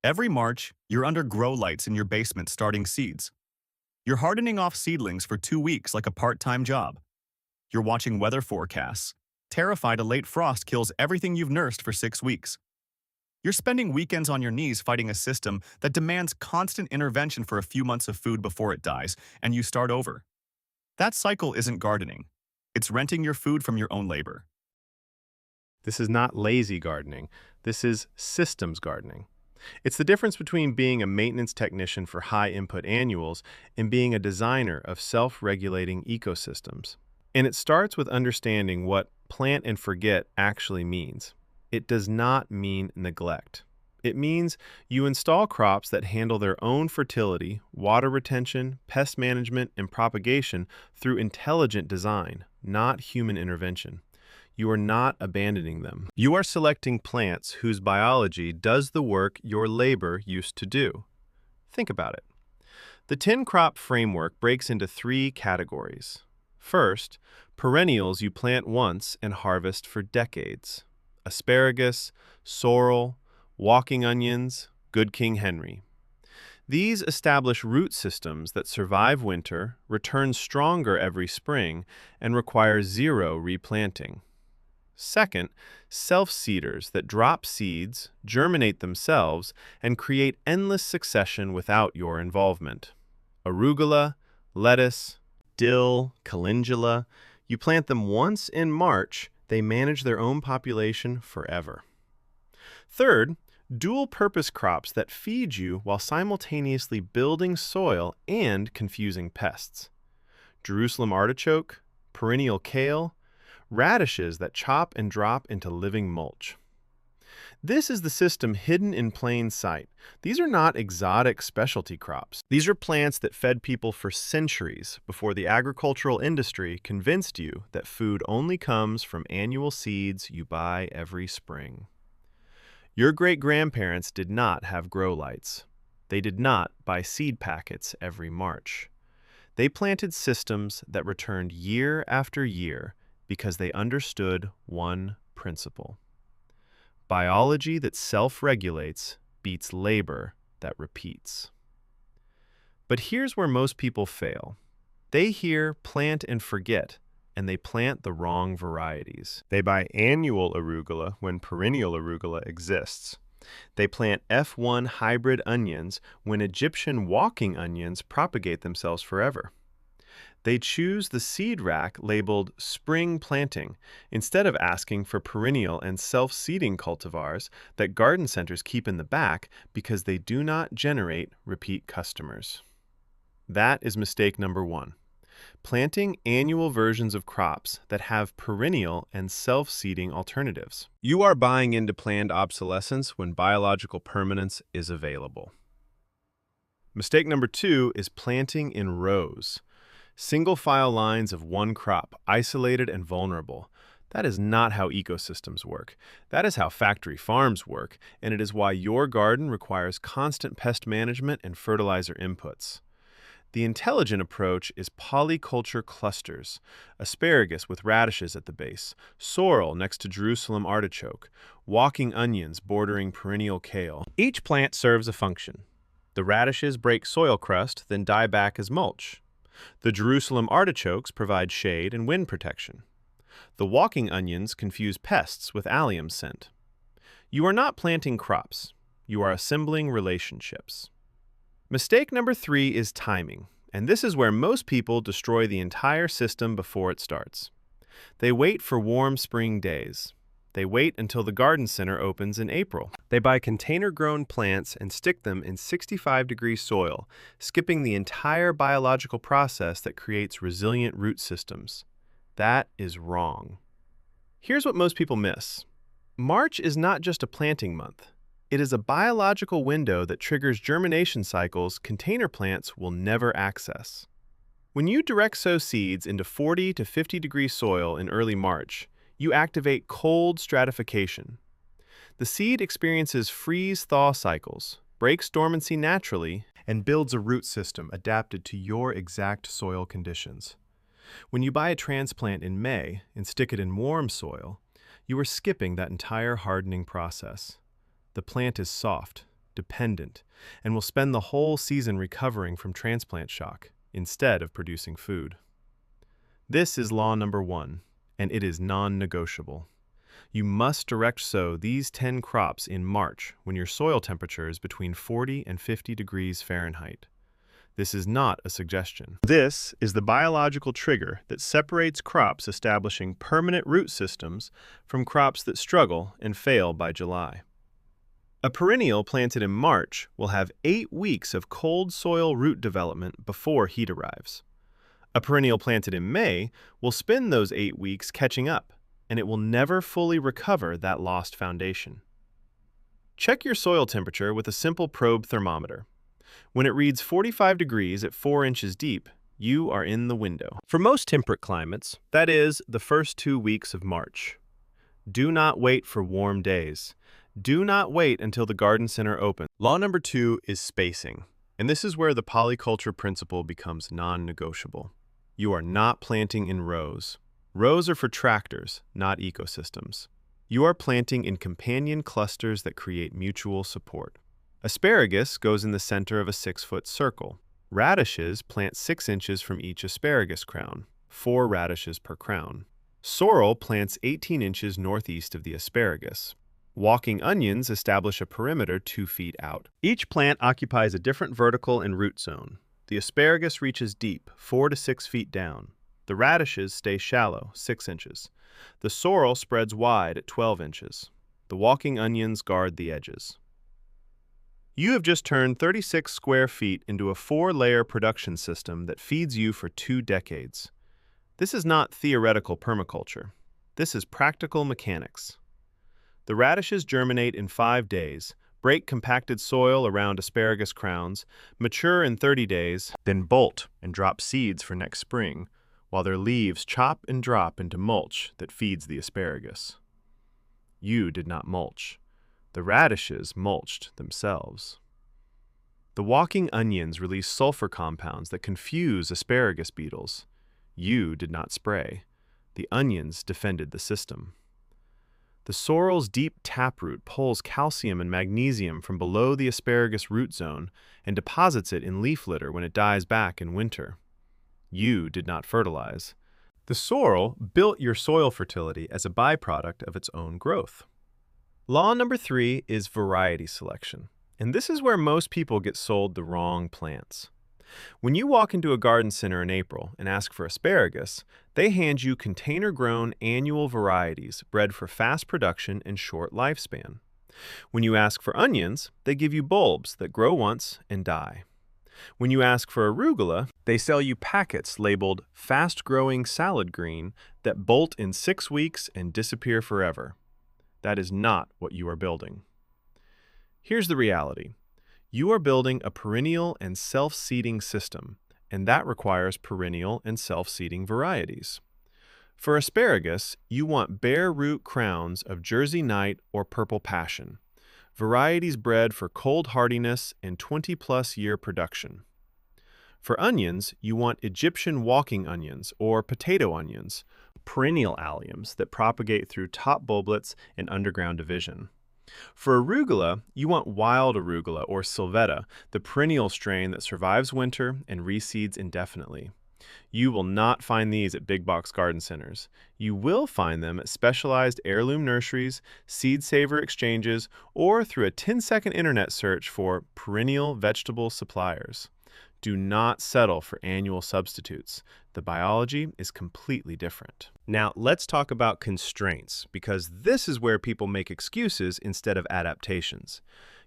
Every March, you're under grow lights in your basement starting seeds. You're hardening off seedlings for 2 weeks like a part-time job. You're watching weather forecasts, terrified a late frost kills everything you've nursed for 6 weeks. You're spending weekends on your knees fighting a system that demands constant intervention for a few months of food before it dies, and you start over. That cycle isn't gardening. It's renting your food from your own labor. This is not lazy gardening. This is systems gardening. It's the difference between being a maintenance technician for high-input annuals and being a designer of self-regulating ecosystems. And it starts with understanding what plant and forget actually means. It does not mean neglect. It means you install crops that handle their own fertility, water retention, pest management, and propagation through intelligent design, not human intervention. You are not abandoning them. You are selecting plants whose biology does the work your labor used to do. Think about it. The 10-crop framework breaks into 3 categories. First, perennials you plant once and harvest for decades. Asparagus, sorrel, walking onions, good King Henry. These establish root systems that survive winter, return stronger every spring, and require 0 replanting. Second, self-seeders that drop seeds, germinate themselves, and create endless succession without your involvement. Arugula, lettuce, dill, calendula. You plant them once in March, they manage their own population forever. Third, dual-purpose crops that feed you while simultaneously building soil and confusing pests. Jerusalem artichoke, perennial kale, radishes that chop and drop into living mulch. This is the system hidden in plain sight. These are not exotic specialty crops. These are plants that fed people for centuries before the agricultural industry convinced you that food only comes from annual seeds you buy every spring. Your great-grandparents did not have grow lights. They did not buy seed packets every March. They planted systems that returned year after year because they understood one principle. Biology that self-regulates beats labor that repeats. But here's where most people fail. They hear plant and forget, and they plant the wrong varieties. They buy annual arugula when perennial arugula exists. They plant F1 hybrid onions when Egyptian walking onions propagate themselves forever. They choose the seed rack labeled spring planting instead of asking for perennial and self-seeding cultivars that garden centers keep in the back because they do not generate repeat customers. That is mistake number 1. Planting annual versions of crops that have perennial and self-seeding alternatives. You are buying into planned obsolescence when biological permanence is available. Mistake number 2 is planting in rows. Single-file lines of one crop, isolated and vulnerable. That is not how ecosystems work. That is how factory farms work, and it is why your garden requires constant pest management and fertilizer inputs. The intelligent approach is polyculture clusters, asparagus with radishes at the base, sorrel next to Jerusalem artichoke, walking onions bordering perennial kale. Each plant serves a function. The radishes break soil crust, then die back as mulch. The Jerusalem artichokes provide shade and wind protection. The walking onions confuse pests with allium scent. You are not planting crops. You are assembling relationships. Mistake number 3 is timing, and this is where most people destroy the entire system before it starts. They wait for warm spring days. They wait until the garden center opens in April. They buy container-grown plants and stick them in 65-degree soil, skipping the entire biological process that creates resilient root systems. That is wrong. Here's what most people miss. March is not just a planting month. It is a biological window that triggers germination cycles container plants will never access. When you direct sow seeds into 40 to 50-degree soil in early March, you activate cold stratification. The seed experiences freeze-thaw cycles, breaks dormancy naturally, and builds a root system adapted to your exact soil conditions. When you buy a transplant in May and stick it in warm soil, you are skipping that entire hardening process. The plant is soft, dependent, and will spend the whole season recovering from transplant shock instead of producing food. This is law number 1, and it is non-negotiable. You must direct sow these 10 crops in March when your soil temperature is between 40 and 50 degrees Fahrenheit. This is not a suggestion. This is the biological trigger that separates crops establishing permanent root systems from crops that struggle and fail by July. A perennial planted in March will have 8 weeks of cold soil root development before heat arrives. A perennial planted in May will spend those 8 weeks catching up, and it will never fully recover that lost foundation. Check your soil temperature with a simple probe thermometer. When it reads 45 degrees at 4 inches deep, you are in the window. For most temperate climates, that is, the first 2 weeks of March. Do not wait for warm days. Do not wait until the garden center opens. Law number 2 is spacing, and this is where the polyculture principle becomes non-negotiable. You are not planting in rows. Rows are for tractors, not ecosystems. You are planting in companion clusters that create mutual support. Asparagus goes in the center of a 6-foot circle. Radishes plant 6 inches from each asparagus crown, 4 radishes per crown. Sorrel plants 18 inches northeast of the asparagus. Walking onions establish a perimeter 2 feet out. Each plant occupies a different vertical and root zone. The asparagus reaches deep, 4 to 6 feet down. The radishes stay shallow, 6 inches. The sorrel spreads wide at 12 inches. The walking onions guard the edges. You have just turned 36 square feet into a 4-layer production system that feeds you for 2 decades. This is not theoretical permaculture. This is practical mechanics. The radishes germinate in 5 days, break compacted soil around asparagus crowns, mature in 30 days, then bolt and drop seeds for next spring, while their leaves chop and drop into mulch that feeds the asparagus. You did not mulch. The radishes mulched themselves. The walking onions release sulfur compounds that confuse asparagus beetles. You did not spray. The onions defended the system. The sorrel's deep taproot pulls calcium and magnesium from below the asparagus root zone and deposits it in leaf litter when it dies back in winter. You did not fertilize. The sorrel built your soil fertility as a byproduct of its own growth. Law number 3 is variety selection, and this is where most people get sold the wrong plants. When you walk into a garden center in April and ask for asparagus, they hand you container-grown annual varieties bred for fast production and short lifespan. When you ask for onions, they give you bulbs that grow once and die. When you ask for arugula, they sell you packets labeled fast-growing salad green that bolt in 6 weeks and disappear forever. That is not what you are building. Here's the reality. You are building a perennial and self-seeding system, and that requires perennial and self-seeding varieties. For asparagus, you want bare root crowns of Jersey Night or Purple Passion, varieties bred for cold hardiness and 20-plus year production. For onions, you want Egyptian walking onions or potato onions, perennial alliums that propagate through top bulblets and underground division. For arugula, you want wild arugula or sylvetta, the perennial strain that survives winter and reseeds indefinitely. You will not find these at big box garden centers. You will find them at specialized heirloom nurseries, seed saver exchanges, or through a 10-second internet search for perennial vegetable suppliers. Do not settle for annual substitutes. The biology is completely different. Now, let's talk about constraints, because this is where people make excuses instead of adaptations.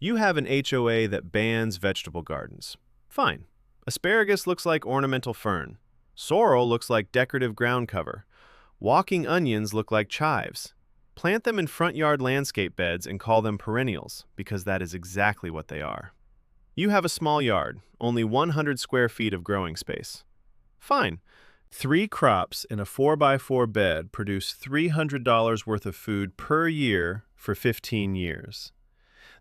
You have an HOA that bans vegetable gardens. Fine. Asparagus looks like ornamental fern. Sorrel looks like decorative ground cover. Walking onions look like chives. Plant them in front yard landscape beds and call them perennials, because that is exactly what they are. You have a small yard, only 100 square feet of growing space. Fine. 3 crops in a 4x4 bed produce $300 worth of food per year for 15 years.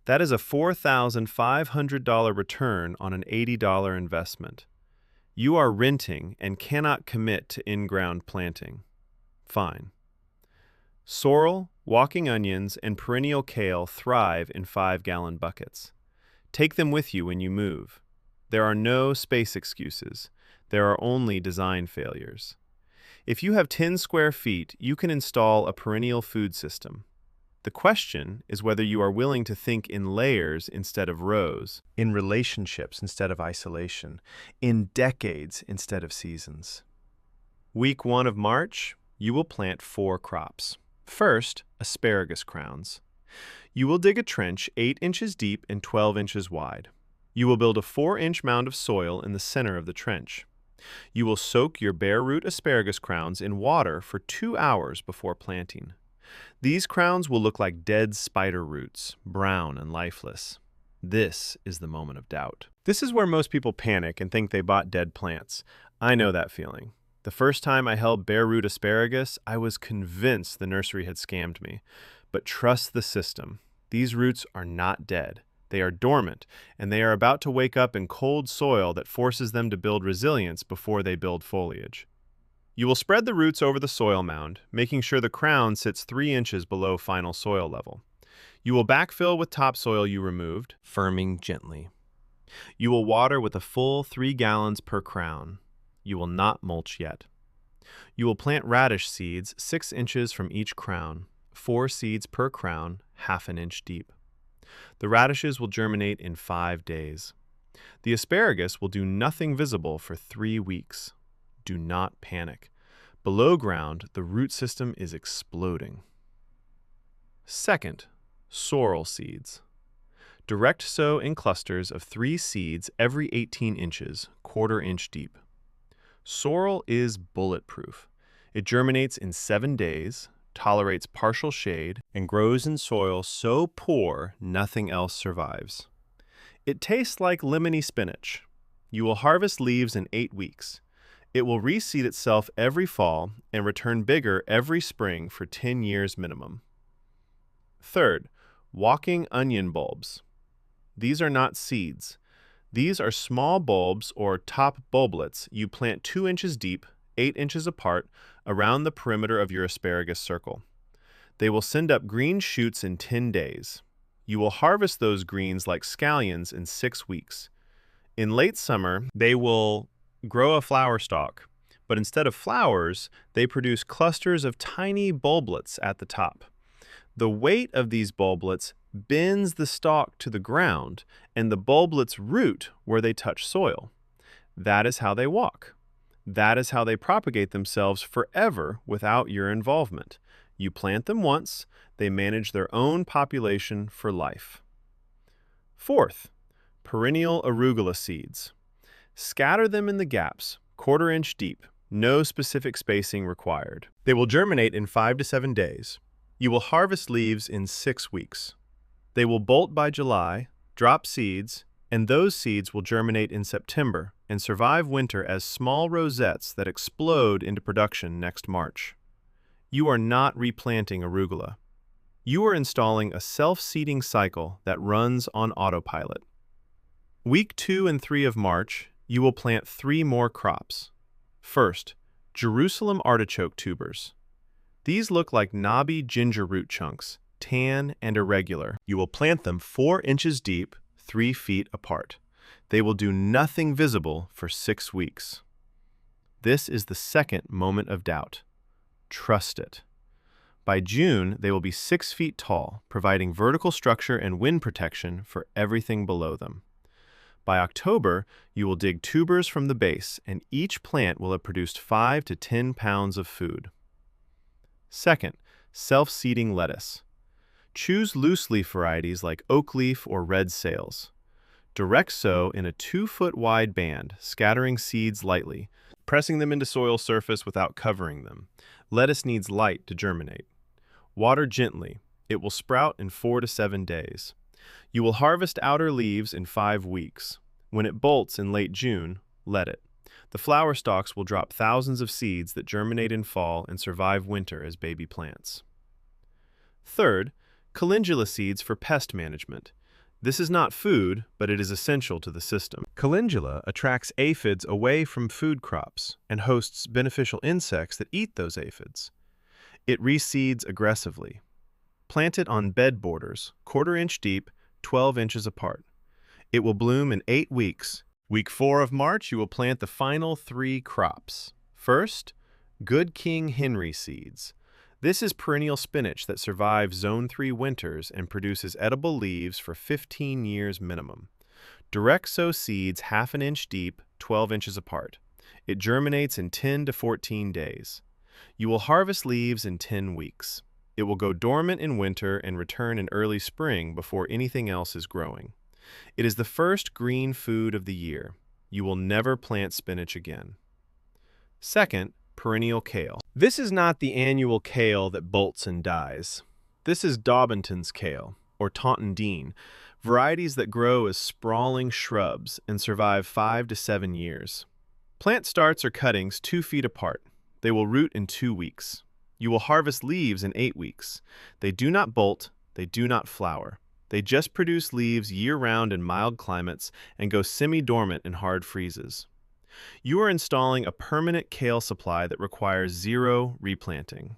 That is a $4,500 return on an $80 investment. You are renting and cannot commit to in-ground planting. Fine. Sorrel, walking onions, and perennial kale thrive in 5-gallon buckets. Take them with you when you move. There are no space excuses. There are only design failures. If you have 10 square feet, you can install a perennial food system. The question is whether you are willing to think in layers instead of rows, in relationships instead of isolation, in decades instead of seasons. Week 1 of March, you will plant 4 crops. First, asparagus crowns. You will dig a trench 8 inches deep and 12 inches wide. You will build a 4-inch mound of soil in the center of the trench. You will soak your bare root asparagus crowns in water for 2 hours before planting. These crowns will look like dead spider roots, brown and lifeless. This is the moment of doubt. This is where most people panic and think they bought dead plants. I know that feeling. The first time I held bare root asparagus, I was convinced the nursery had scammed me. But trust the system. These roots are not dead. They are dormant, and they are about to wake up in cold soil that forces them to build resilience before they build foliage. You will spread the roots over the soil mound, making sure the crown sits 3 inches below final soil level. You will backfill with topsoil you removed, firming gently. You will water with a full 3 gallons per crown. You will not mulch yet. You will plant radish seeds 6 inches from each crown, 4 seeds per crown, half an inch deep. The radishes will germinate in 5 days. The asparagus will do nothing visible for 3 weeks. Do not panic. Below ground, the root system is exploding. Second, sorrel seeds. Direct sow in clusters of 3 seeds every 18 inches, 1/4 inch deep. Sorrel is bulletproof. It germinates in 7 days, tolerates partial shade, and grows in soil so poor nothing else survives. It tastes like lemony spinach. You will harvest leaves in 8 weeks. It will reseed itself every fall and return bigger every spring for 10 years minimum. Third, walking onion bulbs. These are not seeds. These are small bulbs or top bulblets you plant 2 inches deep, 8 inches apart, around the perimeter of your asparagus circle. They will send up green shoots in 10 days. You will harvest those greens like scallions in 6 weeks. In late summer, they will grow a flower stalk, but instead of flowers, they produce clusters of tiny bulblets at the top. The weight of these bulblets bends the stalk to the ground, and the bulblets root where they touch soil. That is how they walk. That is how they propagate themselves forever without your involvement. You plant them once, they manage their own population for life. Fourth, perennial arugula seeds. Scatter them in the gaps, 1/4 inch deep, no specific spacing required. They will germinate in 5 to 7 days. You will harvest leaves in 6 weeks. They will bolt by July, drop seeds, and those seeds will germinate in September and survive winter as small rosettes that explode into production next March. You are not replanting arugula. You are installing a self-seeding cycle that runs on autopilot. Week 2 and 3 of March, you will plant 3 more crops. First, Jerusalem artichoke tubers. These look like knobby ginger root chunks, tan and irregular. You will plant them 4 inches deep, 3 feet apart. They will do nothing visible for 6 weeks. This is the second moment of doubt. Trust it. By June, they will be 6 feet tall, providing vertical structure and wind protection for everything below them. By October, you will dig tubers from the base, and each plant will have produced 5 to 10 pounds of food. Second, self-seeding lettuce. Choose loose-leaf varieties like oak leaf or red sails. Direct sow in a 2-foot wide band, scattering seeds lightly, pressing them into soil surface without covering them. Lettuce needs light to germinate. Water gently. It will sprout in 4 to 7 days. You will harvest outer leaves in 5 weeks. When it bolts in late June, let it. The flower stalks will drop thousands of seeds that germinate in fall and survive winter as baby plants. Third, calendula seeds for pest management. This is not food, but it is essential to the system. Calendula attracts aphids away from food crops and hosts beneficial insects that eat those aphids. It reseeds aggressively. Plant it on bed borders, 1/4 inch deep, 12 inches apart. It will bloom in 8 weeks. Week 4 of March, you will plant the final 3 crops. First, Good King Henry seeds. This is perennial spinach that survives Zone 3 winters and produces edible leaves for 15 years minimum. Direct sow seeds half an inch deep, 12 inches apart. It germinates in 10 to 14 days. You will harvest leaves in 10 weeks. It will go dormant in winter and return in early spring before anything else is growing. It is the first green food of the year. You will never plant spinach again. Second, perennial kale. This is not the annual kale that bolts and dies. This is Dobbinton's kale, or Taunton Dean, varieties that grow as sprawling shrubs and survive 5 to 7 years. Plant starts or cuttings 2 feet apart. They will root in 2 weeks. You will harvest leaves in 8 weeks. They do not bolt, they do not flower. They just produce leaves year-round in mild climates and go semi-dormant in hard freezes. You are installing a permanent kale supply that requires 0 replanting.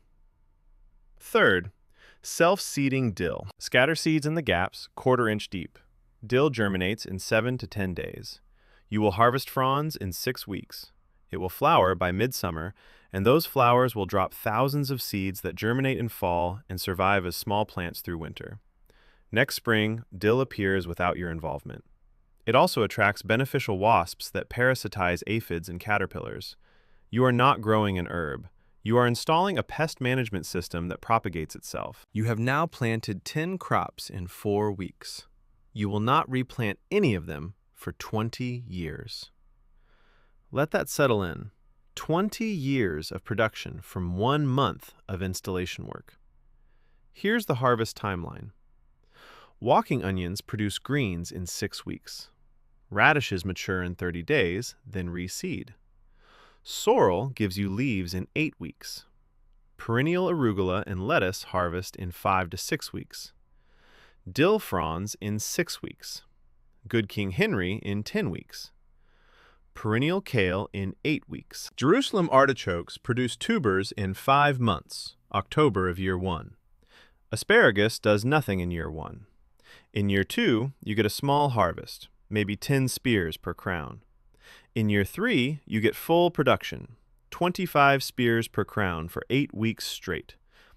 Third, self-seeding dill. Scatter seeds in the gaps, 1/4 inch deep. Dill germinates in 7 to 10 days. You will harvest fronds in 6 weeks. It will flower by midsummer, and those flowers will drop thousands of seeds that germinate in fall and survive as small plants through winter. Next spring, dill appears without your involvement. It also attracts beneficial wasps that parasitize aphids and caterpillars. You are not growing an herb. You are installing a pest management system that propagates itself. You have now planted 10 crops in 4 weeks. You will not replant any of them for 20 years. Let that settle in. 20 years of production from 1 month of installation work. Here's the harvest timeline. Walking onions produce greens in 6 weeks. Radishes mature in 30 days, then reseed. Sorrel gives you leaves in 8 weeks. Perennial arugula and lettuce harvest in 5 to 6 weeks. Dill fronds in 6 weeks. Good King Henry in 10 weeks. Perennial kale in 8 weeks. Jerusalem artichokes produce tubers in 5 months, October of year 1. Asparagus does nothing in year 1. In year 2, you get a small harvest, maybe 10 spears per crown. In year 3, you get full production, 25 spears per crown for 8 weeks straight.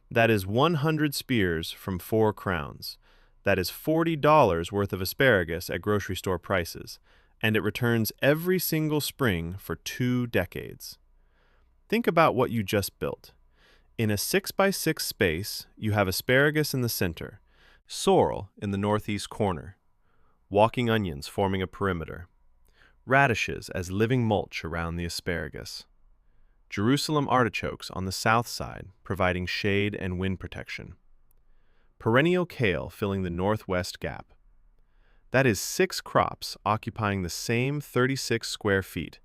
That is 100 spears from 4 crowns. That is $40 worth of asparagus at grocery store prices, and it returns every single spring for 2 decades. Think about what you just built. In a 6x6 space, you have asparagus in the center, sorrel in the northeast corner, walking onions forming a perimeter, radishes as living mulch around the asparagus, Jerusalem artichokes on the south side providing shade and wind protection, perennial kale filling the northwest gap. That is 6 crops occupying the same 36 square feet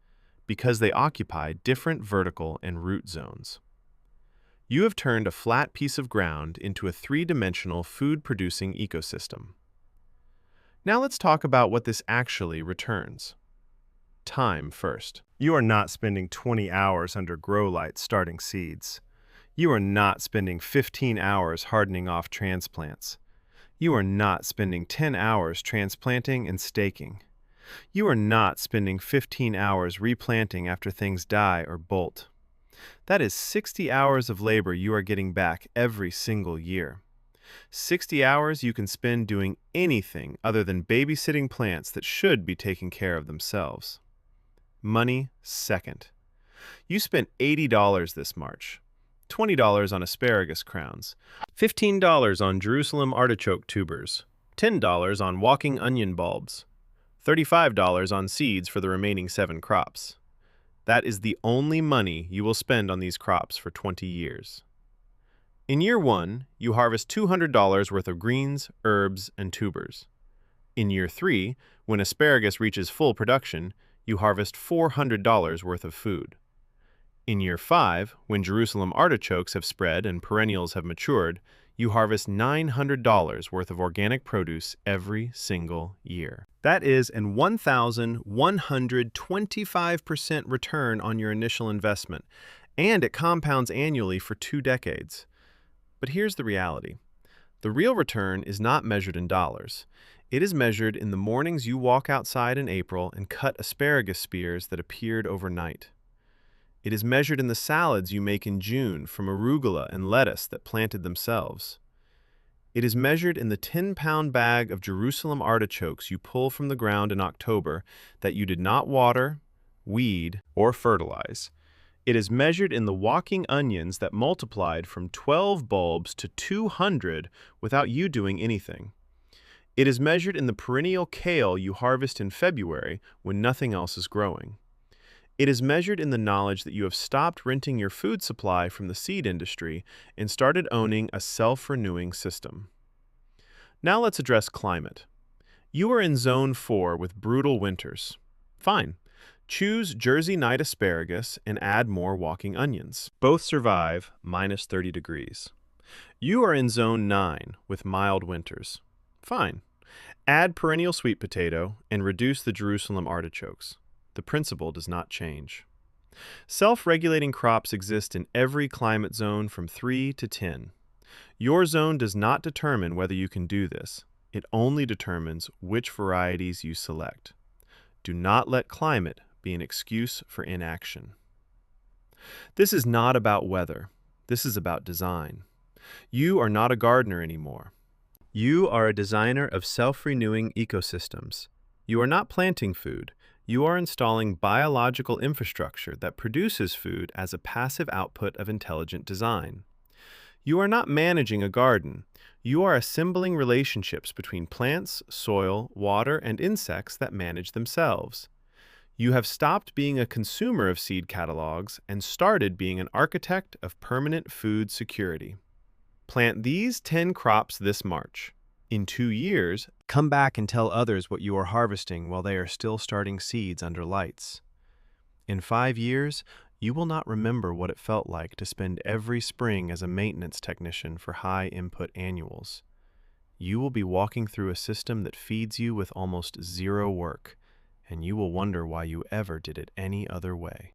because they occupy different vertical and root zones. You have turned a flat piece of ground into a 3-dimensional food-producing ecosystem. Now let's talk about what this actually returns. Time first. You are not spending 20 hours under grow lights starting seeds. You are not spending 15 hours hardening off transplants. You are not spending 10 hours transplanting and staking. You are not spending 15 hours replanting after things die or bolt. That is 60 hours of labor you are getting back every single year. 60 hours you can spend doing anything other than babysitting plants that should be taking care of themselves. Money second. You spent $80 this March. $20 on asparagus crowns, $15 on Jerusalem artichoke tubers, $10 on walking onion bulbs, $35 on seeds for the remaining 7 crops. That is the only money you will spend on these crops for 20 years. In year 1, you harvest $200 worth of greens, herbs, and tubers. In year 3, when asparagus reaches full production, you harvest $400 worth of food. In year 5, when Jerusalem artichokes have spread and perennials have matured, you harvest $900 worth of organic produce every single year. That is an 1,125% return on your initial investment, and it compounds annually for 2 decades. But here's the reality. The real return is not measured in dollars. It is measured in the mornings you walk outside in April and cut asparagus spears that appeared overnight. It is measured in the salads you make in June from arugula and lettuce that planted themselves. It is measured in the 10-pound bag of Jerusalem artichokes you pull from the ground in October that you did not water, weed, or fertilize. It is measured in the walking onions that multiplied from 12 bulbs to 200 without you doing anything. It is measured in the perennial kale you harvest in February when nothing else is growing. It is measured in the knowledge that you have stopped renting your food supply from the seed industry and started owning a self-renewing system. Now let's address climate. You are in Zone 4 with brutal winters. Fine. Choose Jersey night asparagus and add more walking onions. Both survive minus 30 degrees. You are in Zone 9 with mild winters. Fine. Add perennial sweet potato and reduce the Jerusalem artichokes. The principle does not change. Self-regulating crops exist in every climate zone from 3 to 10. Your zone does not determine whether you can do this. It only determines which varieties you select. Do not let climate be an excuse for inaction. This is not about weather. This is about design. You are not a gardener anymore. You are a designer of self-renewing ecosystems. You are not planting food. You are installing biological infrastructure that produces food as a passive output of intelligent design. You are not managing a garden. You are assembling relationships between plants, soil, water, and insects that manage themselves. You have stopped being a consumer of seed catalogs and started being an architect of permanent food security. Plant these 10 crops this March. In 2 years, come back and tell others what you are harvesting while they are still starting seeds under lights. In 5 years, you will not remember what it felt like to spend every spring as a maintenance technician for high-input annuals. You will be walking through a system that feeds you with almost zero work, and you will wonder why you ever did it any other way.